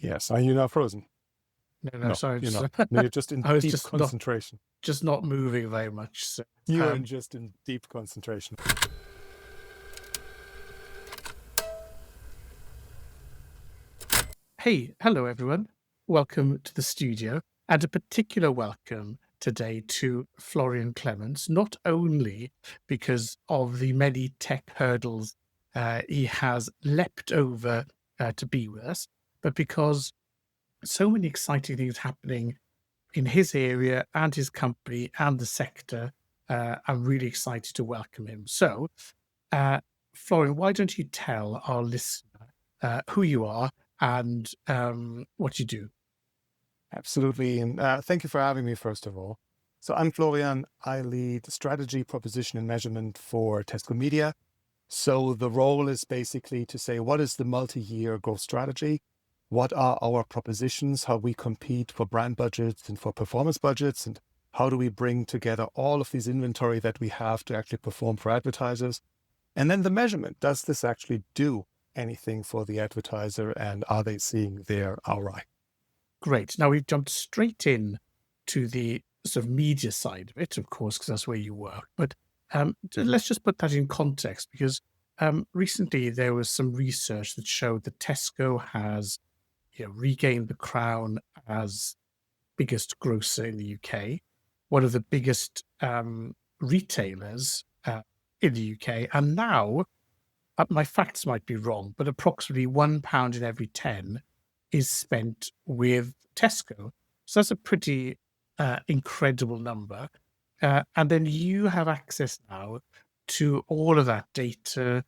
Yes. Are you now frozen? No, No, sorry. you're not. No, you're just in I was deep just not concentration. moving very much. So, You are just in deep concentration. hey, hello everyone. Welcome to the studio, and a particular welcome today to Florian Clemens, not only because of the many tech hurdles he has leapt over to be with us, but because so many exciting things happening in his area and his company and the sector. I'm really excited to welcome him. So, uh, Florian, why don't you tell our listener who you are and what you do? Absolutely. And thank you for having me, first of all. So I'm Florian. I lead strategy, proposition, and measurement for Tesco Media. So the role is basically to say, what is the multi-year growth strategy? What are our propositions? How we compete for brand budgets and for performance budgets? And how do we bring together all of this inventory that we have to actually perform for advertisers? And then the measurement, does this actually do anything for the advertiser? And are they seeing their ROI? Great. Now we've jumped straight in to the sort of media side of it, of course, because that's where you work. But let's just put that in context, because recently there was some research that showed that Tesco has regained the crown as biggest grocer in the UK, one of the biggest retailers in the UK, and now my facts might be wrong, but approximately £1 in every 10 is spent with Tesco. So that's a pretty incredible number. And then you have access now to all of that data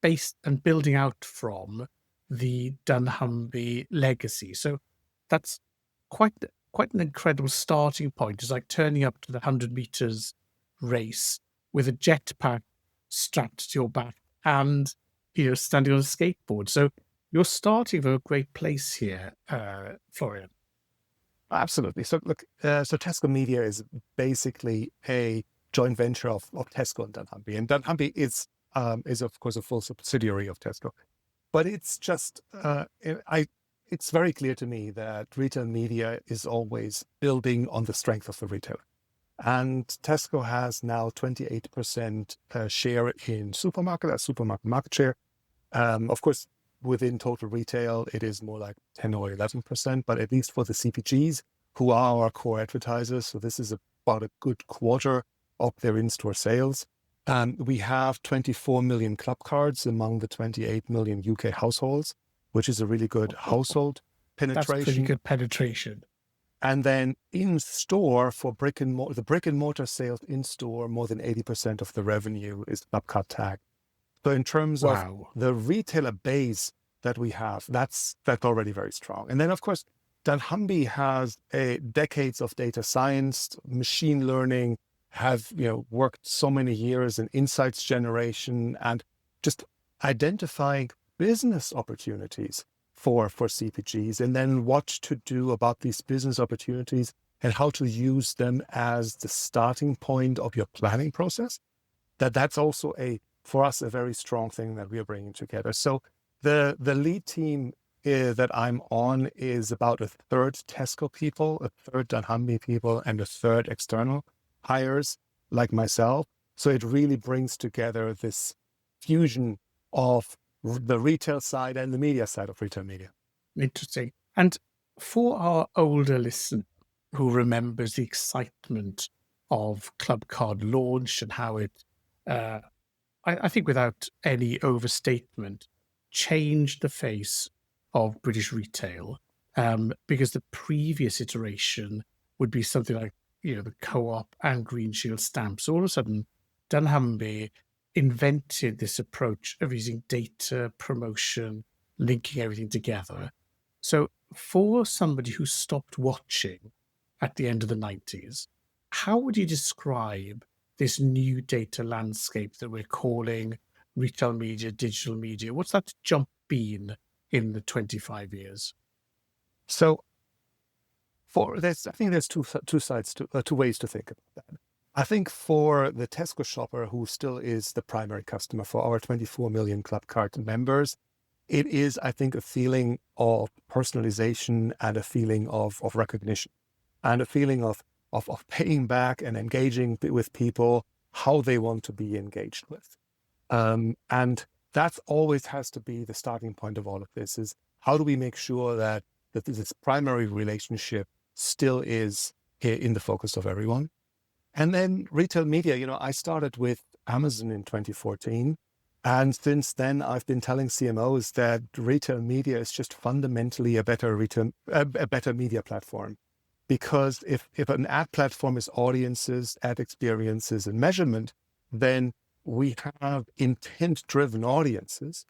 based and building out from the dunnhumby legacy. So that's quite an incredible starting point. It's like turning up to the 100 meters race with a jetpack strapped to your back and standing on a skateboard. So you're starting from a great place here, Florian. Absolutely. So look, so Tesco Media is basically a joint venture of Tesco and dunnhumby. And dunnhumby is of course a full subsidiary of Tesco. But it's just, it's very clear to me that retail media is always building on the strength of the retailer. And Tesco has now 28% share in supermarket market share. Of course, within total retail, it is more like 10 or 11%, but at least for the CPGs, who are our core advertisers, so this is about a good quarter of their in-store sales. We have 24 million Clubcards among the 28 million UK households, which is a really good household penetration. That's pretty good penetration. And then in store for the brick and mortar sales in store, more than 80% of the revenue is Clubcard tag. So in terms of the retailer base that we have, that's already very strong. And then of course, dunnhumby has decades of data science, machine learning, have worked so many years in insights generation and just identifying business opportunities for CPGs, and then what to do about these business opportunities and how to use them as the starting point of your planning process. That's also for us a very strong thing that we are bringing together. So the lead team that I'm on is about a third Tesco people, a third dunnhumby people, and a third external hires like myself. So it really brings together this fusion of the retail side and the media side of retail media. Interesting. And for our older listener who remembers the excitement of Clubcard launch and how it, I think without any overstatement, changed the face of British retail, because the previous iteration would be something like the Co-op and Green Shield stamps. So all of a sudden, dunnhumby invented this approach of using data, promotion, linking everything together. So for somebody who stopped watching at the end of the 90s, how would you describe this new data landscape that we're calling retail media, digital media? What's that jump been in the 25 years? So I think there's two ways to think about that. I think for the Tesco shopper, who still is the primary customer for our 24 million Clubcard members, it is, I think, a feeling of personalization and a feeling of recognition and a feeling of paying back and engaging with people how they want to be engaged with. And that always has to be the starting point of all of this, is how do we make sure that this primary relationship still is in the focus of everyone? And then retail media, I started with Amazon in 2014. And since then, I've been telling CMOs that retail media is just fundamentally a better media platform. Because if an ad platform is audiences, ad experiences, and measurement, then we have intent-driven audiences.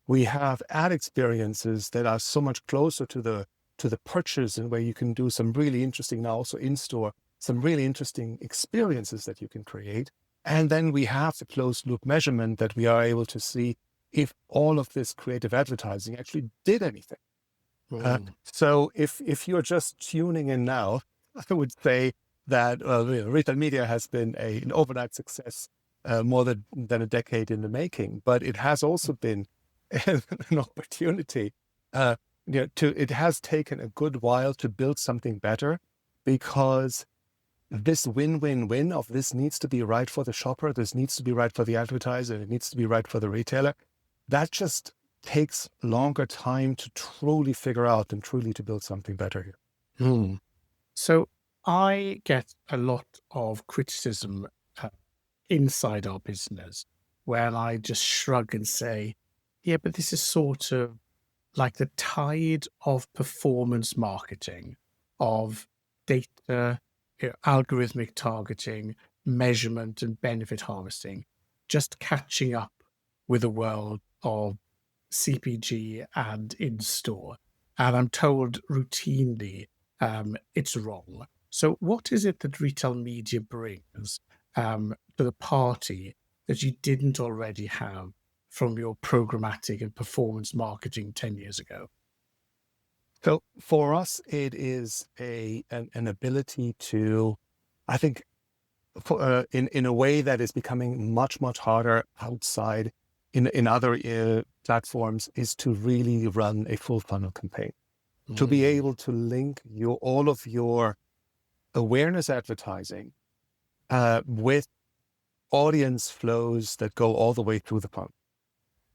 We have ad experiences that are so much closer to the purchase, and where you can do some really interesting, now also in-store, some really interesting experiences that you can create. And then we have the closed loop measurement that we are able to see if all of this creative advertising actually did anything. So if you're just tuning in now, I would say that retail media has been an overnight success, more than a decade in the making, but it has also been an opportunity. It has taken a good while to build something better, because this win-win-win of this needs to be right for the shopper, this needs to be right for the advertiser, it needs to be right for the retailer. That just takes longer time to truly figure out and truly to build something better here. So I get a lot of criticism inside our business where I just shrug and say, yeah, but this is sort of like the tide of performance marketing, of data, algorithmic targeting, measurement, and benefit harvesting, just catching up with the world of CPG and in-store. And I'm told routinely it's wrong. So what is it that retail media brings to the party that you didn't already have from your programmatic and performance marketing 10 years ago? So for us, it is an ability to, I think, in a way that is becoming much, much harder outside in other platforms, is to really run a full funnel campaign. To be able to link all of your awareness advertising with audience flows that go all the way through the funnel.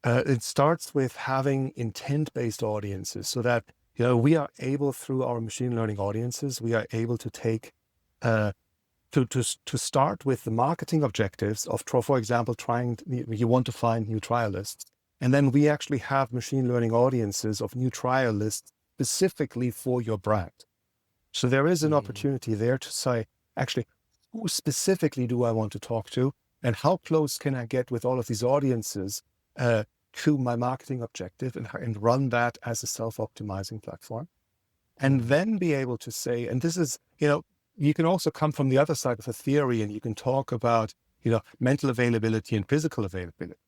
It starts with having intent-based audiences, so that we are able, through our machine learning audiences, we are able to take to start with the marketing objectives of, for example, you want to find new trialists, and then we actually have machine learning audiences of new trialists specifically for your brand. So there is an opportunity there to say, actually, who specifically do I want to talk to, and how close can I get with all of these audiences to my marketing objective, and run that as a self-optimizing platform. And then be able to say, and this is, you can also come from the other side of the theory, and you can talk about, mental availability and physical availability.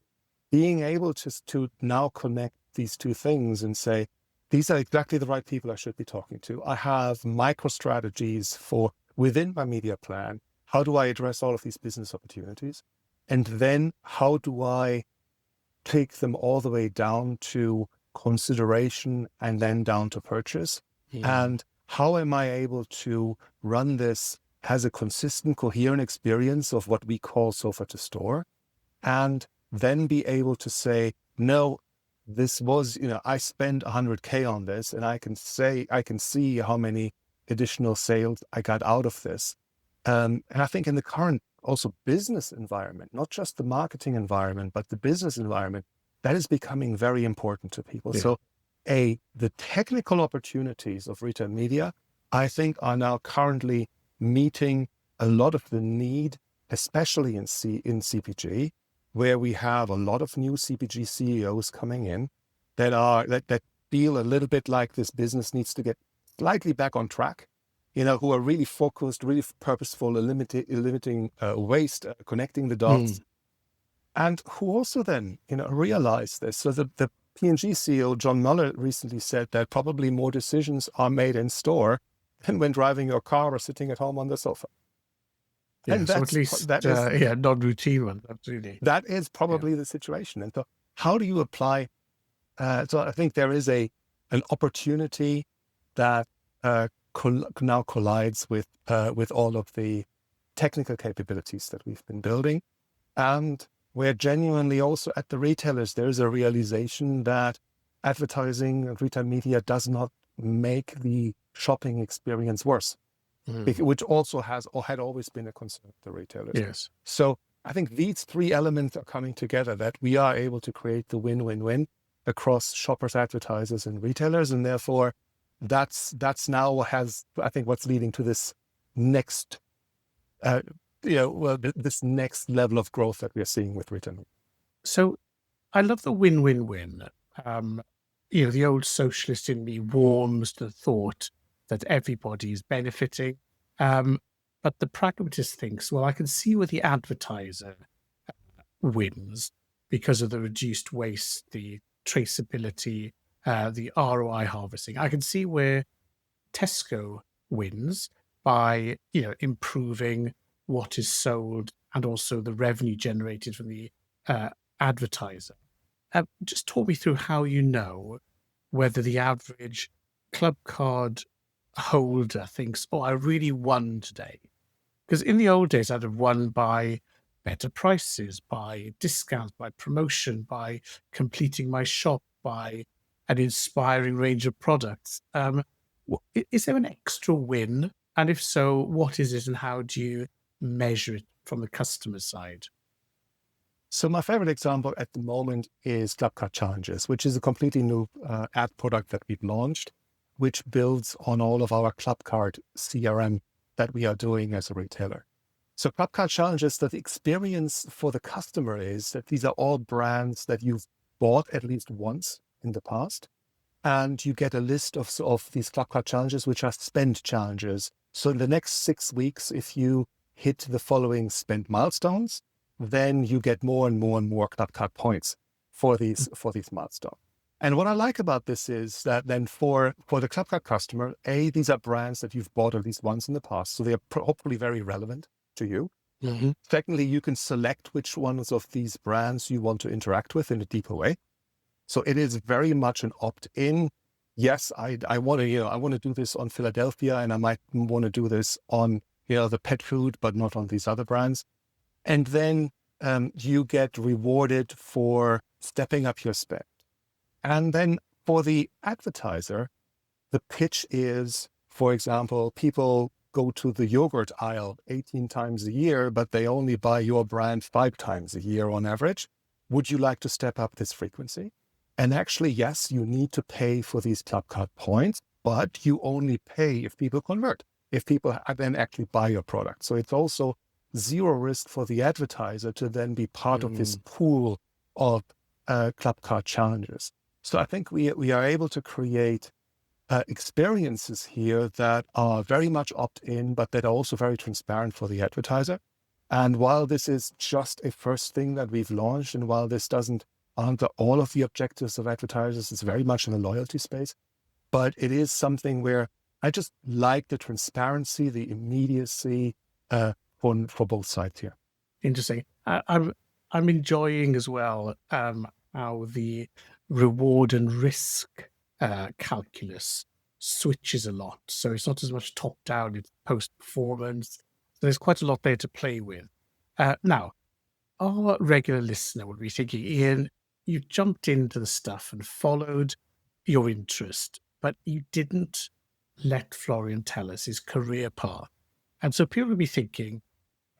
Being able to now connect these two things and say, these are exactly the right people I should be talking to. I have micro strategies for within my media plan. How do I address all of these business opportunities? And then how do I take them all the way down to consideration and then down to purchase? And how am I able to run this as a consistent, coherent experience of what we call sofa to store? And then be able to say, no, this was, I spent 100K on this, and I can see how many additional sales I got out of this. And I think in the current also business environment, not just the marketing environment, but the business environment, that is becoming very important to people. Yeah. So the technical opportunities of retail media, I think, are now currently meeting a lot of the need, especially in CPG, where we have a lot of new CPG CEOs coming in that feel a little bit like this business needs to get slightly back on track, who are really focused, really purposeful, limiting waste, connecting the dots, and who also then, realize this. So the P&G CEO, John Muller, recently said that probably more decisions are made in store than when driving your car or sitting at home on the sofa. Yeah, and so at least not routine one, absolutely. That is probably the situation. And so how do you apply So I think there is an opportunity that now collides with all of the technical capabilities that we've been building. And where genuinely also at the retailers, there's a realization that advertising and retail media does not make the shopping experience worse, which also has or had always been a concern of the retailers. Yes. So I think these three elements are coming together, that we are able to create the win-win-win across shoppers, advertisers, and retailers. And therefore, that's now I think what's leading to this next this next level of growth that we are seeing with retail. So I love the win-win-win. The old socialist in me warms to the thought that everybody is benefiting. But the pragmatist thinks, well, I can see where the advertiser wins because of the reduced waste, the traceability, the ROI harvesting. I can see where Tesco wins by improving what is sold and also the revenue generated from the advertiser. Just talk me through how you know whether the average Clubcard holder thinks, oh, I really won today. Because in the old days, I'd have won by better prices, by discounts, by promotion, by completing my shop, by an inspiring range of products. Is there an extra win? And if so, what is it and how do you measure it from the customer side? So my favorite example at the moment is Clubcard Challenges, which is a completely new ad product that we've launched, which builds on all of our Clubcard CRM that we are doing as a retailer. So Clubcard Challenges, that the experience for the customer is that these are all brands that you've bought at least once in the past. And you get a list of these Clubcard Challenges, which are spend challenges. So in the next 6 weeks, if you hit the following spend milestones, then you get more and more and more Clubcard points for these milestones. And what I like about this is that then for the Clubcard customer, these are brands that you've bought at least once in the past, so they're hopefully very relevant to you. Mm-hmm. Secondly, you can select which ones of these brands you want to interact with in a deeper way. So it is very much an opt-in. Yes, I want to do this on Philadelphia, and I might want to do this on the pet food, but not on these other brands. And then you get rewarded for stepping up your spend. And then for the advertiser, the pitch is, for example, people go to the yogurt aisle 18 times a year, but they only buy your brand 5 times a year on average. Would you like to step up this frequency? And actually, yes, you need to pay for these Clubcard points, but you only pay if people convert, if people then actually buy your product. So it's also zero risk for the advertiser to then be part of this pool of Clubcard challenges. So I think we are able to create experiences here that are very much opt-in, but that are also very transparent for the advertiser. And while this is just a first thing that we've launched, and while this doesn't answer all of the objectives of advertisers, it's very much in the loyalty space, but it is something where I just like the transparency, the immediacy for both sides here. Interesting. I'm enjoying as well how the reward and risk calculus switches a lot. So it's not as much top down, it's post performance. So there's quite a lot there to play with. Now, our regular listener would be thinking, Ian, you jumped into the stuff and followed your interest, but you didn't let Florian tell us his career path. And so people would be thinking,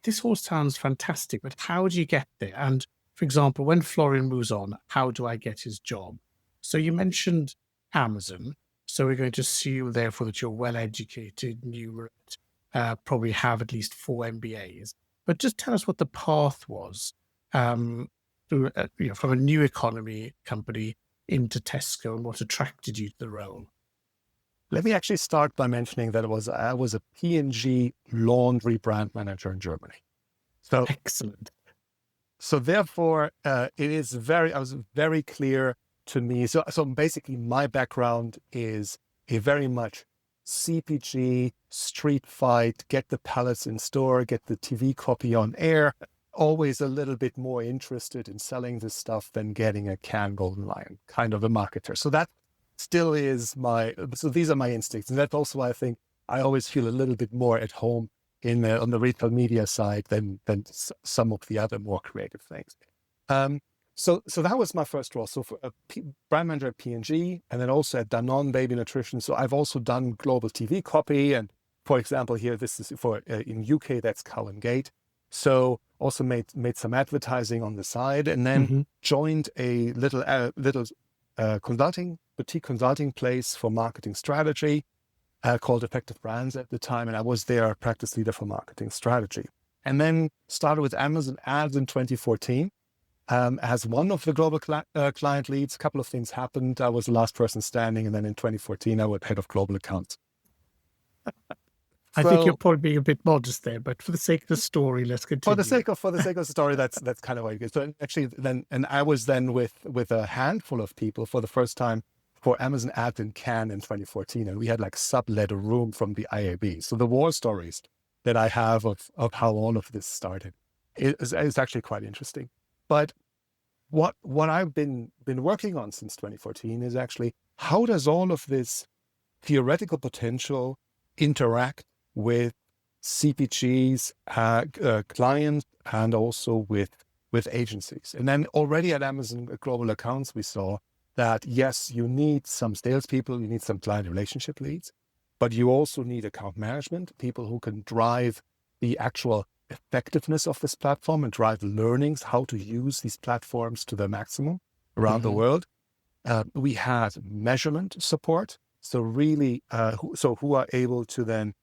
this all sounds fantastic, but how do you get there? And for example, when Florian moves on, how do I get his job? So you mentioned Amazon. So we're going to assume, therefore, that you're well educated and you probably have at least 4 MBAs. But just tell us what the path was from a new economy company into Tesco and what attracted you to the role. Let me actually start by mentioning that I was a P&G laundry brand manager in Germany. So excellent. So therefore, I was very clear to me. So basically, my background is a very much CPG, street fight, get the pallets in store, get the TV copy on air. always a little bit more interested in selling this stuff than getting a Cannes Golden Lion, kind of a marketer. So that still is so these are my instincts. And that's also why I think I always feel a little bit more at home on the retail media side than some of the other more creative things. So that was my first role. So for brand manager at P&G, and then also at Danone Baby Nutrition. So I've also done global TV copy. And for example, here, this is for in UK, that's Cow and Gate. So also made some advertising on the side, and then joined a little boutique consulting place for marketing strategy called Effective Brands at the time. And I was their practice leader for marketing strategy. And then started with Amazon Ads in 2014. As one of the global client leads. A couple of things happened. I was the last person standing, and then in 2014, I was head of global accounts. I think you're probably being a bit modest there, but for the sake of the story, let's continue. For the sake of the story, that's kind of what it is. So actually, I was then with a handful of people for the first time for Amazon Ads in Cannes in 2014, and we had like sublet a room from the IAB. So the war stories that I have of how all of this started is actually quite interesting. But what I've been working on since 2014 is actually, how does all of this theoretical potential interact with CPGs, clients, and also with agencies? And then already at Amazon Global Accounts, we saw that, yes, you need some salespeople, you need some client relationship leads, but you also need account management, people who can drive the actual effectiveness of this platform and drive learnings, how to use these platforms to the maximum around the world. We had measurement support. So really, who are able to then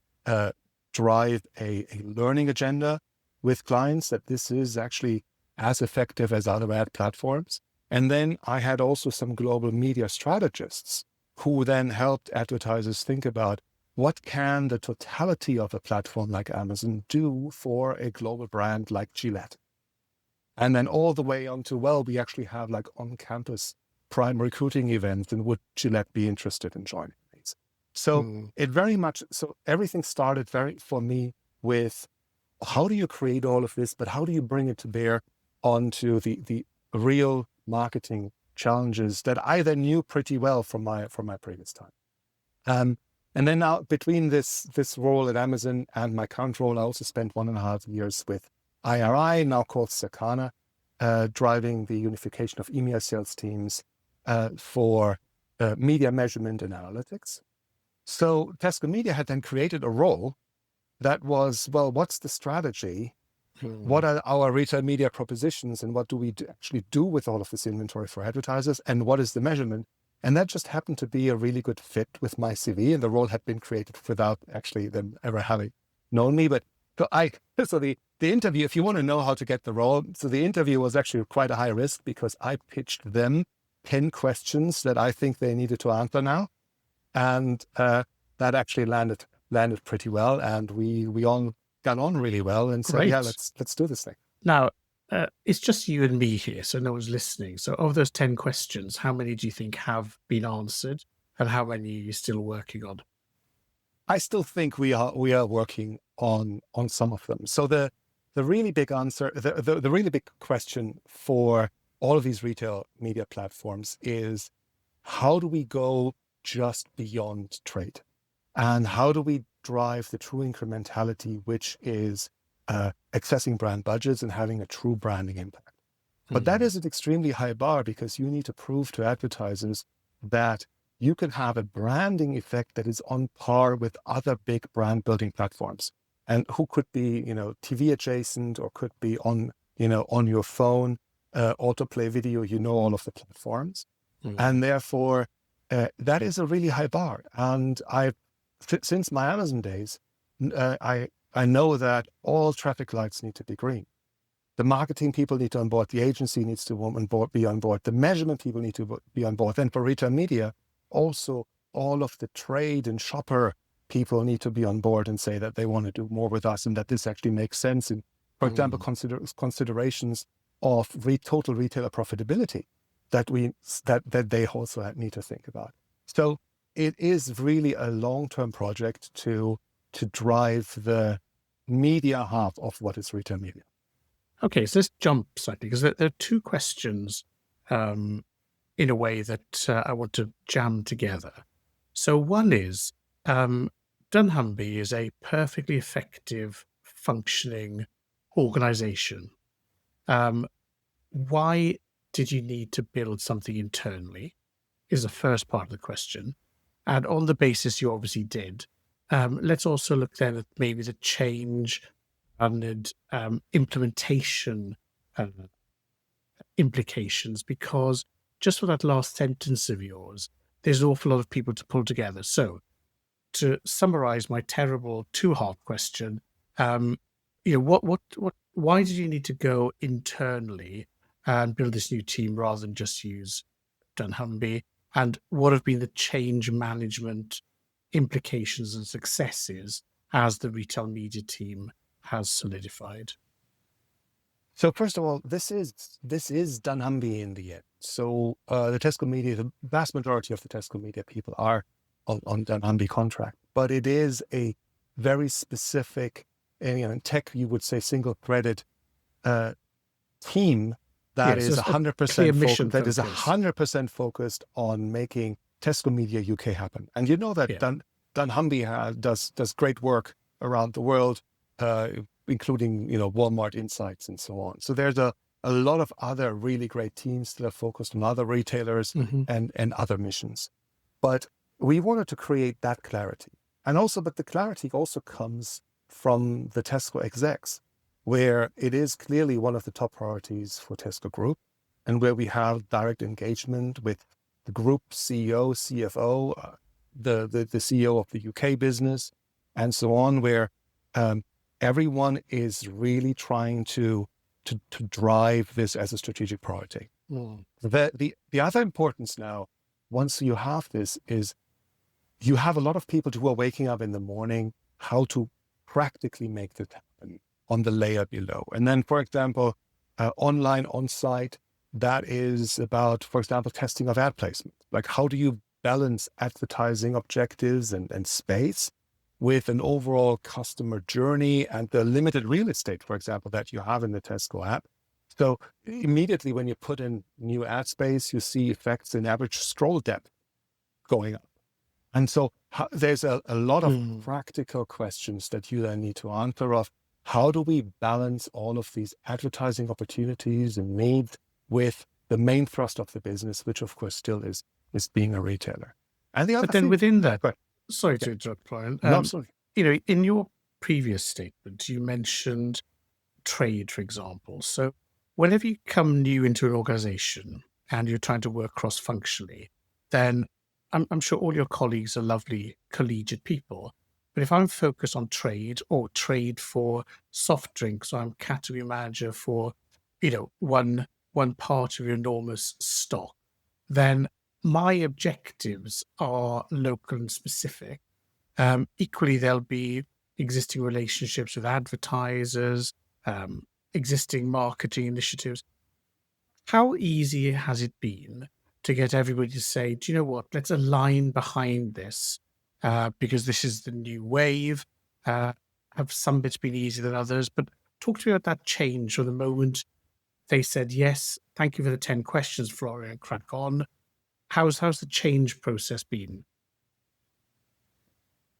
drive a learning agenda with clients that this is actually as effective as other ad platforms. And then I had also some global media strategists who then helped advertisers think about, what can the totality of a platform like Amazon do for a global brand like Gillette? And then all the way on to, well, we actually have like on-campus prime recruiting events, and would Gillette be interested in joining these? So everything started for me with, how do you create all of this, but how do you bring it to bear onto the real marketing challenges that I then knew pretty well from my previous time. And then now, between this role at Amazon and my current role, I also spent 1.5 years with IRI, now called Circana, driving the unification of EMEA sales teams for media measurement and analytics. So Tesco Media had then created a role that was, well, what's the strategy? What are our retail media propositions, and what do we actually do with all of this inventory for advertisers? And what is the measurement? And that just happened to be a really good fit with my CV, and the role had been created without actually them ever having known me. But so the interview, if you want to know how to get the role, so the interview was actually quite a high risk, because I pitched them 10 questions that I think they needed to answer now. And that actually landed pretty well. And we all got on really well, and said, yeah, let's do this thing. Now, it's just you and me here, so no one's listening. So of those 10 questions, how many do you think have been answered, and how many are you still working on? I still think we are working on some of them. So the really big answer, the really big question for all of these retail media platforms is, how do we go just beyond trade? And how do we drive the true incrementality, which is accessing brand budgets and having a true branding impact? But that is an extremely high bar, because you need to prove to advertisers that you can have a branding effect that is on par with other big brand building platforms, and who could be, TV adjacent, or could be on your phone, autoplay video, all of the platforms. And therefore, that is a really high bar. And since my Amazon days, I know that all traffic lights need to be green. The marketing people need to on board. The agency needs to be on board. The measurement people need to be on board. And for retail media, also all of the trade and shopper people need to be on board and say that they want to do more with us, and that this actually makes sense in, for example, considerations of total retailer profitability that they also need to think about. So it is really a long-term project to drive the media half of what is retail media. Okay, so let's jump slightly because there are two questions um, in a way that I want to jam together. So one is dunnhumby is a perfectly effective, functioning organization. Um, why did you need to build something internally? Is the first part of the question. And on the basis you obviously did, let's also look then at maybe the change and implementation uh, implications, because just for that last sentence of yours, there's an awful lot of people to pull together. So, to summarize my terrible two-part question, um, why did you need to go internally and build this new team rather than just use dunnhumby? And what have been the change management implications and successes as the retail media team has solidified? So first of all, this is dunnhumby in the end. So the Tesco Media, the vast majority of the Tesco Media people are on dunnhumby contract, but it is a very specific, in tech you would say single-threaded uh, team that Yes, is a clear 100% mission focused. That is focus. 100% focused on making Tesco Media UK happen. And you know that Yeah. dunnhumby does great work around the world, uh, including Walmart Insights and so on. So there's a lot of other really great teams that are focused on other retailers Hmm. and other missions. But we wanted to create that clarity, but the clarity also comes from the Tesco execs, where it is clearly one of the top priorities for Tesco Group, and where we have direct engagement with the group CEO, CFO, the CEO of the UK business, and so on, where um, everyone is really trying to drive this as a strategic priority. Mm. The other importance now, once you have this, is you have a lot of people who are waking up in the morning, how to practically make that happen on the layer below. And then, for example, online on-site, that is about, for example, testing of ad placement. Like, how do you balance advertising objectives and space with an overall customer journey and the limited real estate, for example, that you have in the Tesco app? So immediately when you put in new ad space, you see effects in average scroll depth going up. And so there's a lot of Mm. practical questions that you then need to answer of how do we balance all of these advertising opportunities and needs with the main thrust of the business, which of course still is being a retailer. And the But other then thing, within that, but sorry yeah, to interrupt, Brian. no, absolutely. In your previous statement, you mentioned trade, for example. So whenever you come new into an organization and you're trying to work cross-functionally, then I'm sure all your colleagues are lovely collegiate people. But if I'm focused on trade or trade for soft drinks, or I'm category manager for, one part of your enormous stock, then my objectives are local and specific. Equally, there'll be existing relationships with advertisers, um, existing marketing initiatives. How easy has it been to get everybody to say, do you know what, let's align behind this because this is the new wave? Have some bits been easier than others? But talk to me about that change from the moment they said, yes, thank you for the 10 questions, Florian, crack on. How's the change process been?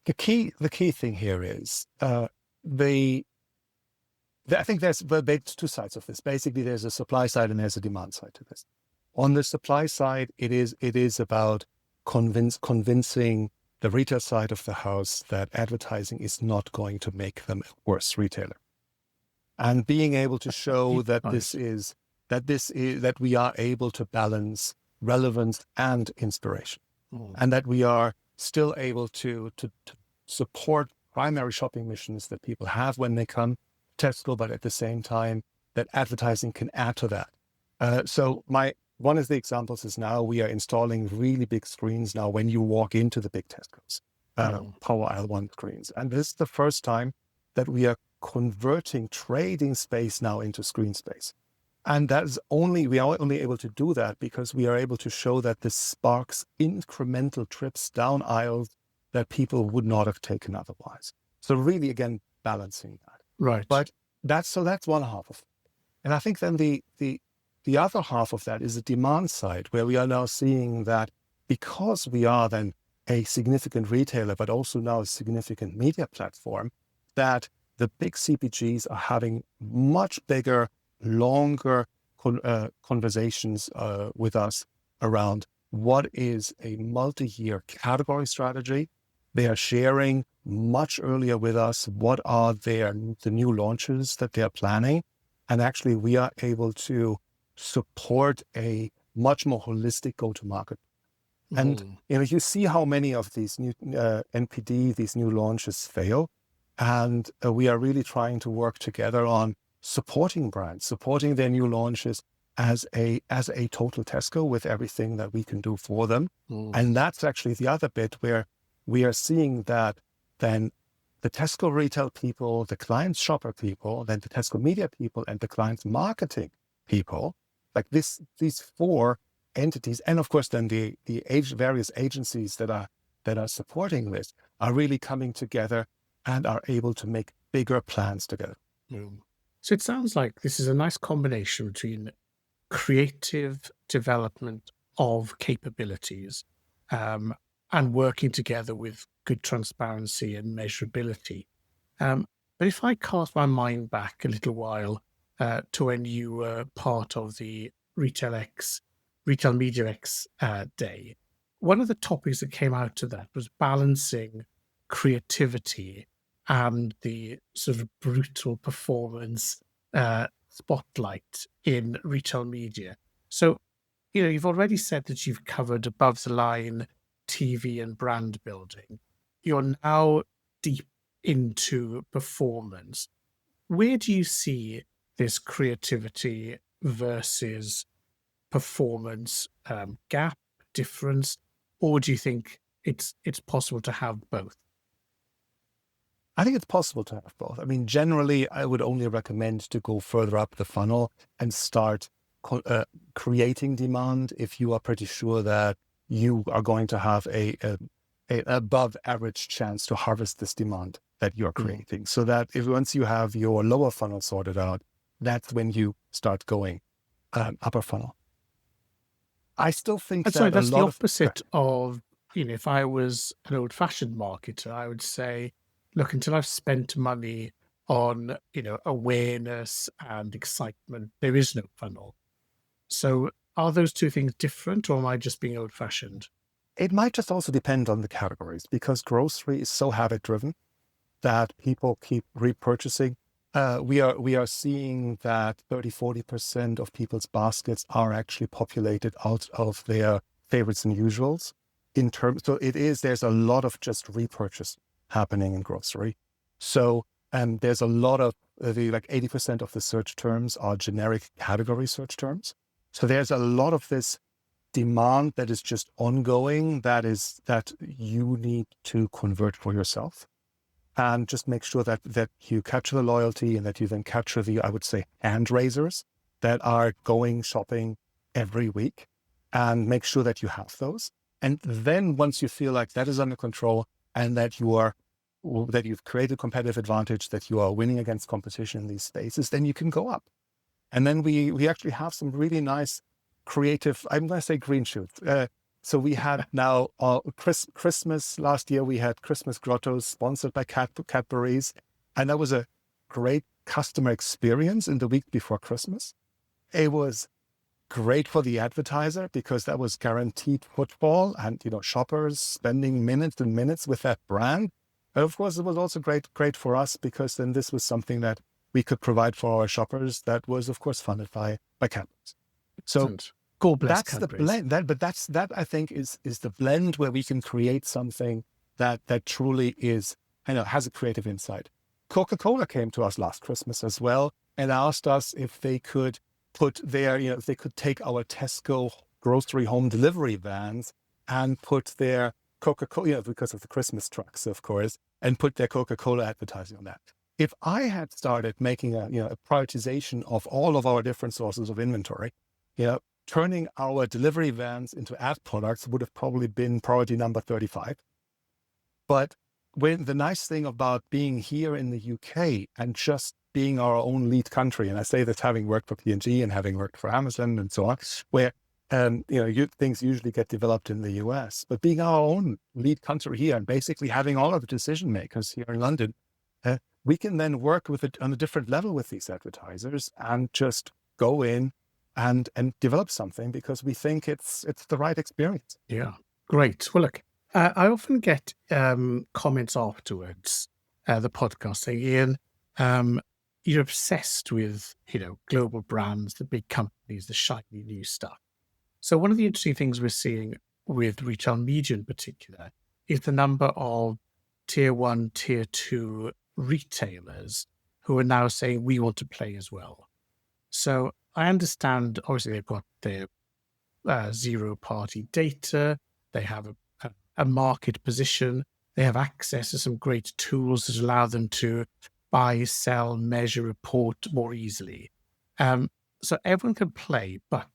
The key thing here is the I think there's two sides of this. Basically, there's a supply side and there's a demand side to this. On the supply side, it is about convincing the retail side of the house that advertising is not going to make them a worse retailer, and being able to show that Right. that we are able to balance relevance and inspiration, Mm. and that we are still able to support primary shopping missions that people have when they come to Tesco, but at the same time that advertising can add to that. So one of the examples is now we are installing really big screens now when you walk into the big Tesco's, Mm. Power L1 screens. And this is the first time that we are converting trading space now into screen space. And we are only able to do that because we are able to show that this sparks incremental trips down aisles that people would not have taken otherwise. So really, again, balancing that. Right. But that's one half of it. And I think then the other half of that is the demand side, where we are now seeing that because we are then a significant retailer, but also now a significant media platform, that the big CPGs are having much bigger, longer conversations with us around what is a multi-year category strategy. They are sharing much earlier with us what are the new launches that they are planning. And actually, we are able to support a much more holistic go-to-market. And you see how many of these new NPD, these new launches fail. And we are really trying to work together on supporting brands, supporting their new launches as a total Tesco with everything that we can do for them. And that's actually the other bit where we are seeing that then the Tesco retail people, the client's shopper people, then the Tesco media people, and the client's marketing people, like these four entities, and of course then the various agencies that are supporting this, are really coming together and are able to make bigger plans together. So it sounds like this is a nice combination between creative development of capabilities and working together with good transparency and measurability. But if I cast my mind back a little while to when you were part of the Retail Media X day, one of the topics that came out of that was balancing creativity and the sort of brutal performance spotlight in retail media. So, you've already said that you've covered above the line TV and brand building. You're now deep into performance. Where do you see this creativity versus performance gap, difference, or do you think it's possible to have both? I think it's possible to have both. I mean, generally, I would only recommend to go further up the funnel and start creating demand if you are pretty sure that you are going to have a above average chance to harvest this demand that you're creating. So that once you have your lower funnel sorted out, that's when you start going upper funnel. I still think that's the opposite of, if I was an old-fashioned marketer, I would say, look, until I've spent money on, awareness and excitement, there is no funnel. So are those two things different, or am I just being old-fashioned? It might just also depend on the categories, because grocery is so habit-driven that people keep repurchasing. We are seeing that 30-40% of people's baskets are actually populated out of their favorites and usuals. So there's a lot of just repurchase happening in grocery. So there's a lot of 80% of the search terms are generic category search terms. So there's a lot of this demand that is just ongoing, that you need to convert for yourself. And just make sure that you capture the loyalty, and that you then capture the, I would say, hand raisers that are going shopping every week, and make sure that you have those. And then once you feel like that is under control, and that you've created competitive advantage, that you are winning against competition in these spaces, then you can go up. And then we actually have some really nice creative, I'm going to say green shoots. So we had now Christmas last year, we had Christmas grottos sponsored by Cadbury's. And that was a great customer experience in the week before Christmas. It was great for the advertiser because that was guaranteed footfall and, shoppers spending minutes and minutes with that brand. And of course, it was also great for us because then this was something that we could provide for our shoppers that was, of course, funded by Cadbury's. So God bless that's the blend. That I think is the blend where we can create something that truly is, has a creative insight. Coca-Cola came to us last Christmas as well and asked us if they could put if they could take our Tesco grocery home delivery vans and put their Coca-Cola, because of the Christmas trucks, of course, and put their Coca-Cola advertising on that. If I had started making a prioritization of all of our different sources of inventory, turning our delivery vans into ad products would have probably been priority number 35. But the nice thing about being here in the UK and just being our own lead country. And I say that having worked for P&G and having worked for Amazon and so on, where things usually get developed in the US, but being our own lead country here and basically having all of the decision makers here in London, we can then work with it on a different level with these advertisers and just go in and develop something because we think it's the right experience. Yeah, great. Well, look, I often get comments afterwards, the podcast saying, Ian, you're obsessed with, global brands, the big companies, the shiny new stuff. So one of the interesting things we're seeing with retail media in particular is the number of tier 1, tier 2 retailers who are now saying we want to play as well. So I understand, obviously, they've got their zero-party data, they have a market position, they have access to some great tools that allow them to buy, sell, measure, report more easily. So everyone can play, but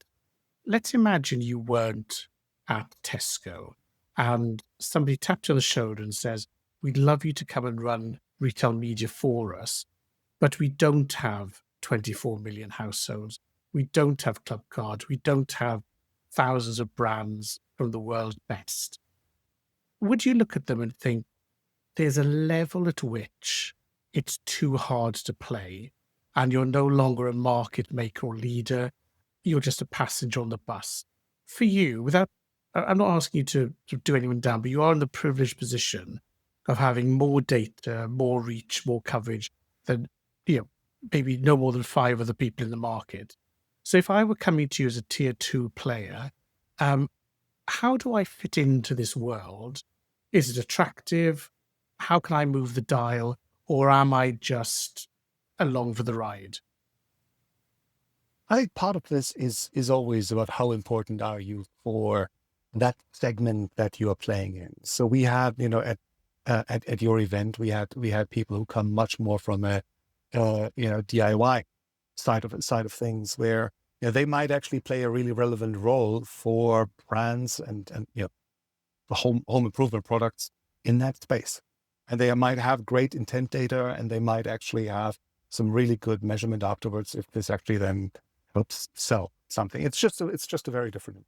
let's imagine you weren't at Tesco and somebody tapped you on the shoulder and says, we'd love you to come and run retail media for us, but we don't have 24 million households. We don't have Clubcard. We don't have thousands of brands from the world's best. Would you look at them and think there's a level at which it's too hard to play and you're no longer a market maker or leader? You're just a passenger on the bus. For you, I'm not asking you to do anyone down, but you are in the privileged position of having more data, more reach, more coverage than, maybe no more than 5 other people in the market. So if I were coming to you as a tier 2 player, how do I fit into this world? Is it attractive? How can I move the dial? Or am I just along for the ride? I think part of this is always about how important are you for that segment that you are playing in. So we had, at your event, we had people who come much more from a DIY side of things, where they might actually play a really relevant role for brands and the home improvement products in that space, and they might have great intent data, and they might actually have some really good measurement afterwards if this actually then helps sell something. It's just a very different.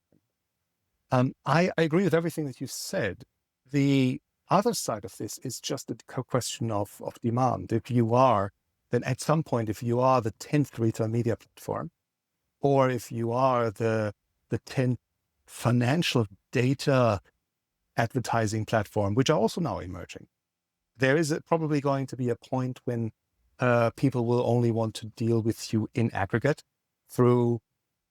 I agree with everything that you said. The other side of this is just a question of demand. If you are, then at some point, if you are the 10th retail media platform, or if you are the 10th financial data advertising platform, which are also now emerging, there is probably going to be a point when people will only want to deal with you in aggregate through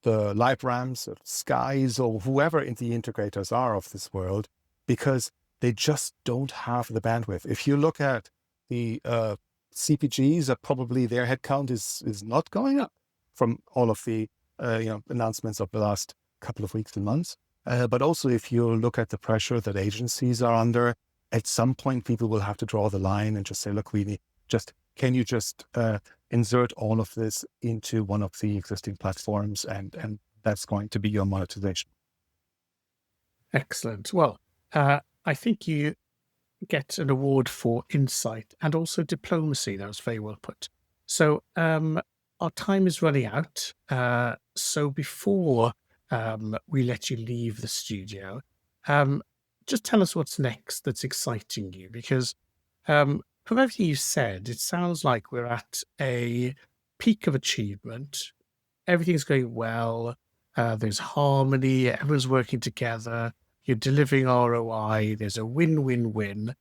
the LiveRams or Skies or whoever the integrators are of this world, because they just don't have the bandwidth. If you look at the CPGs, probably their headcount is not going up from all of the announcements of the last couple of weeks and months. But also, if you look at the pressure that agencies are under, at some point people will have to draw the line and just say, look, can you just insert all of this into one of the existing platforms, and that's going to be your monetization. Excellent. Well, I think you get an award for insight and also diplomacy. That was very well put. So our time is running out. So before we let you leave the studio, just tell us what's next that's exciting you, because from everything you said, it sounds like we're at a peak of achievement. Everything's going well. There's harmony. Everyone's working together. You're delivering ROI. There's a win-win-win.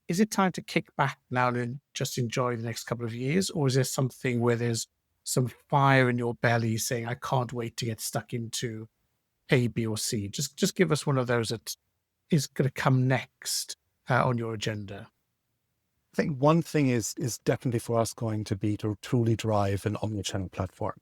Is it time to kick back now and just enjoy the next couple of years? Or is there something where there's some fire in your belly saying, I can't wait to get stuck into A, B, or C? Just give us one of those that is going to come next on your agenda. I think one thing is definitely for us going to be to truly drive an omnichannel platform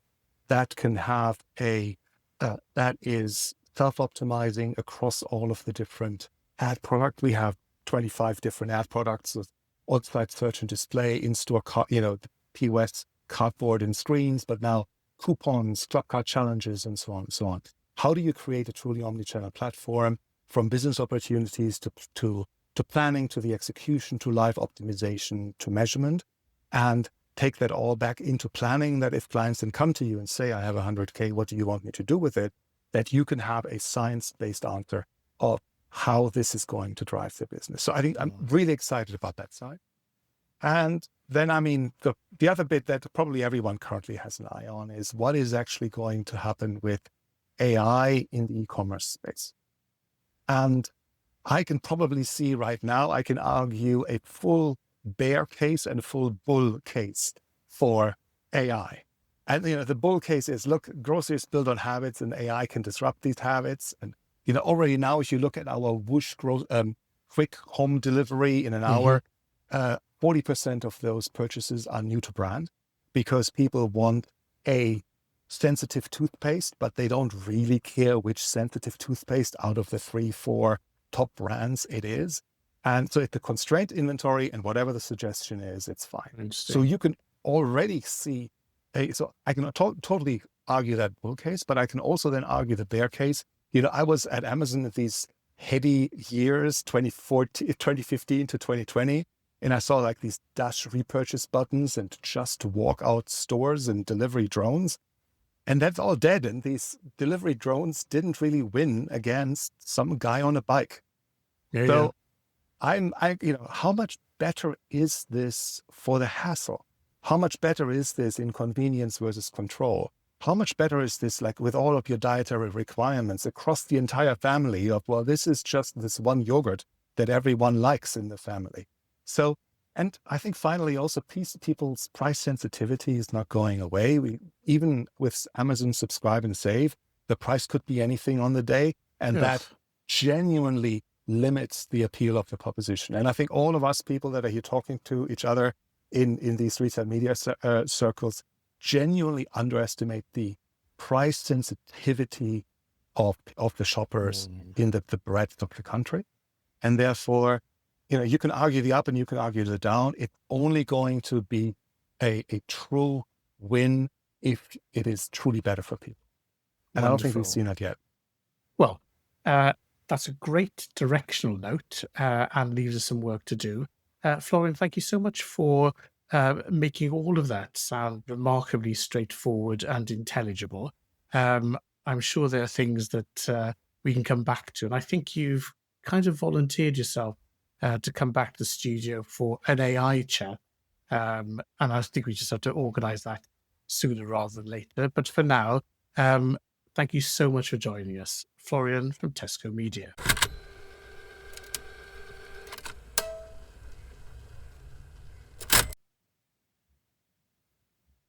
that can have that is self-optimizing across all of the different ad products. We have 25 different ad products with on-site search and display, in-store, the POS, cardboard and screens, but now coupons, Clubcard challenges, and so on and so on. How do you create a truly omnichannel platform, from business opportunities to planning, to the execution, to live optimization, to measurement, and take that all back into planning, that if clients then come to you and say, I have 100K, what do you want me to do with it? That you can have a science-based answer of how this is going to drive the business. So I think I'm really excited about that side. And then, I mean, the other bit that probably everyone currently has an eye on is what is actually going to happen with AI in the e-commerce space. And I can probably see right now, I can argue a full bear case and a full bull case for AI. And, the bull case is, look, grocery is built on habits and AI can disrupt these habits. And, already now, if you look at our Whoosh quick home delivery in an hour, 40% of those purchases are new to brand because people want a sensitive toothpaste, but they don't really care which sensitive toothpaste out of the 3-4 top brands it is. And so if the constraint inventory and whatever the suggestion is, it's fine. So you can already see, so I can totally argue that bull case, but I can also then argue the bear case. I was at Amazon in these heady years, 2015 to 2020, and I saw like these dash repurchase buttons and just walk out stores and delivery drones. And that's all dead. And these delivery drones didn't really win against some guy on a bike. So how much better is this for the hassle? How much better is this in convenience versus control? How much better is this, like with all of your dietary requirements across the entire family of, well, this is just this one yogurt that everyone likes in the family. So, and I think finally also people's price sensitivity is not going away. Even with Amazon Subscribe and Save, the price could be anything on the day. And that genuinely limits the appeal of the proposition. And I think all of us people that are here talking to each other in these retail media circles genuinely underestimate the price sensitivity of the shoppers in the breadth of the country. And therefore, you can argue the up and you can argue the down. It's only going to be a true win if it is truly better for people. And I don't think we've seen that yet. Well, that's a great directional note and leaves us some work to do. Florian, thank you so much for making all of that sound remarkably straightforward and intelligible. I'm sure there are things that we can come back to. And I think you've kind of volunteered yourself to come back to the studio for an AI chat. And I think we just have to organize that sooner rather than later. But for now, thank you so much for joining us. Florian from Tesco Media.